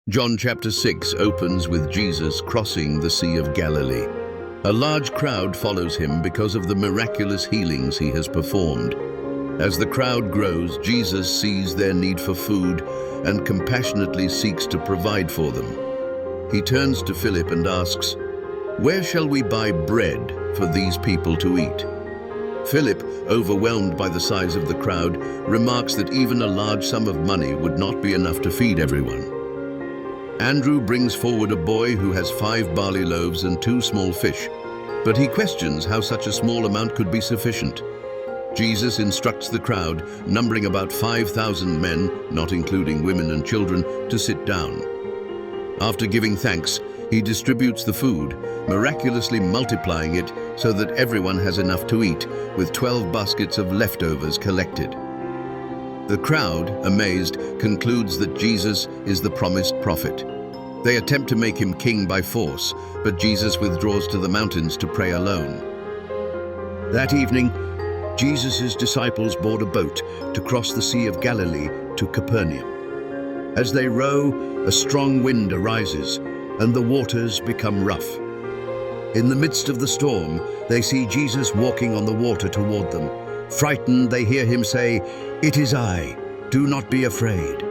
John chapter 6 opens with Jesus crossing the Sea of Galilee. A large crowd follows him because of the miraculous healings he has performed. As the crowd grows, Jesus sees their need for food and compassionately seeks to provide for them. He turns to Philip and asks, "Where shall we buy bread for these people to eat?" Philip, overwhelmed by the size of the crowd, remarks that even a large sum of money would not be enough to feed everyone. Andrew brings forward a boy who has 5 barley loaves and 2 small fish, but he questions how such a small amount could be sufficient. Jesus instructs the crowd, numbering about 5,000 men, not including women and children, to sit down. After giving thanks, he distributes the food, miraculously multiplying it so that everyone has enough to eat, with 12 baskets of leftovers collected. The crowd, amazed, concludes that Jesus is the promised prophet. They attempt to make him king by force, but Jesus withdraws to the mountains to pray alone. That evening, Jesus' disciples board a boat to cross the Sea of Galilee to Capernaum. As they row, a strong wind arises, and the waters become rough. In the midst of the storm, they see Jesus walking on the water toward them. Frightened, they hear him say, "It is I, do not be afraid."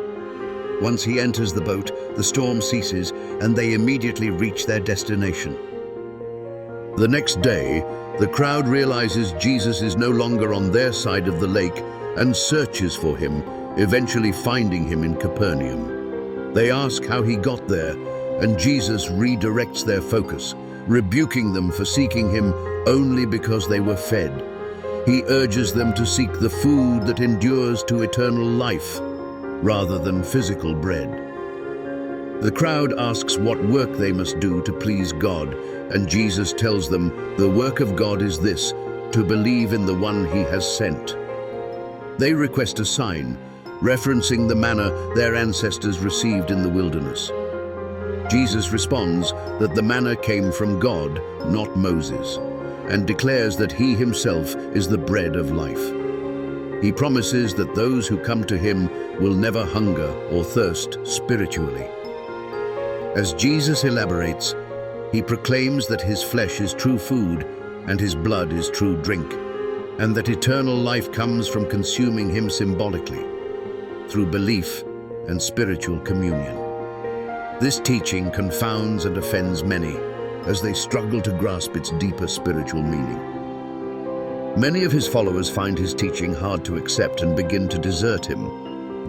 Once he enters the boat, the storm ceases, and they immediately reach their destination. The next day, the crowd realizes Jesus is no longer on their side of the lake and searches for him, eventually finding him in Capernaum. They ask how he got there, and Jesus redirects their focus, rebuking them for seeking him only because they were fed. He urges them to seek the food that endures to eternal life, rather than physical bread. The crowd asks what work they must do to please God, and Jesus tells them the work of God is this, to believe in the one he has sent. They request a sign, referencing the manna their ancestors received in the wilderness. Jesus responds that the manna came from God, not Moses, and declares that he himself is the bread of life. He promises that those who come to him will never hunger or thirst spiritually. As Jesus elaborates, he proclaims that his flesh is true food and his blood is true drink, and that eternal life comes from consuming him symbolically, through belief and spiritual communion. This teaching confounds and offends many, as they struggle to grasp its deeper spiritual meaning. Many of his followers find his teaching hard to accept and begin to desert him.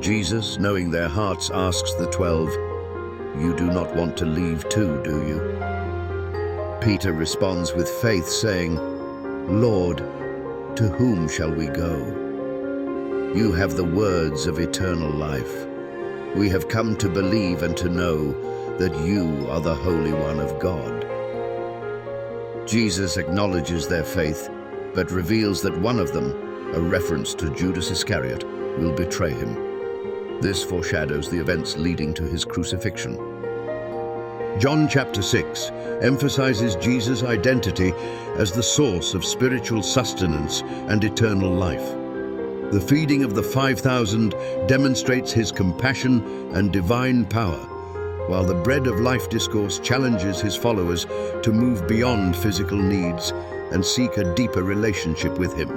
Jesus, knowing their hearts, asks the 12, "You do not want to leave too, do you?" Peter responds with faith, saying, "Lord, to whom shall we go? You have the words of eternal life. We have come to believe and to know that you are the Holy One of God." Jesus acknowledges their faith, but reveals that one of them, a reference to Judas Iscariot, will betray him. This foreshadows the events leading to his crucifixion. John chapter 6 emphasizes Jesus' identity as the source of spiritual sustenance and eternal life. The feeding of the 5,000 demonstrates his compassion and divine power, while the bread of life discourse challenges his followers to move beyond physical needs and seek a deeper relationship with him.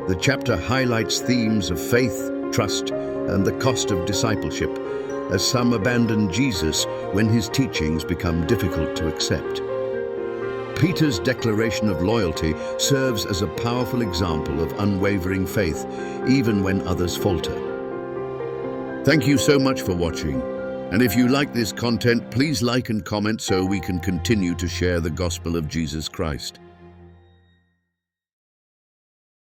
The chapter highlights themes of faith, trust, and the cost of discipleship, as some abandon Jesus when his teachings become difficult to accept. Peter's declaration of loyalty serves as a powerful example of unwavering faith, even when others falter. Thank you so much for watching. And if you like this content, please like and comment so we can continue to share the gospel of Jesus Christ.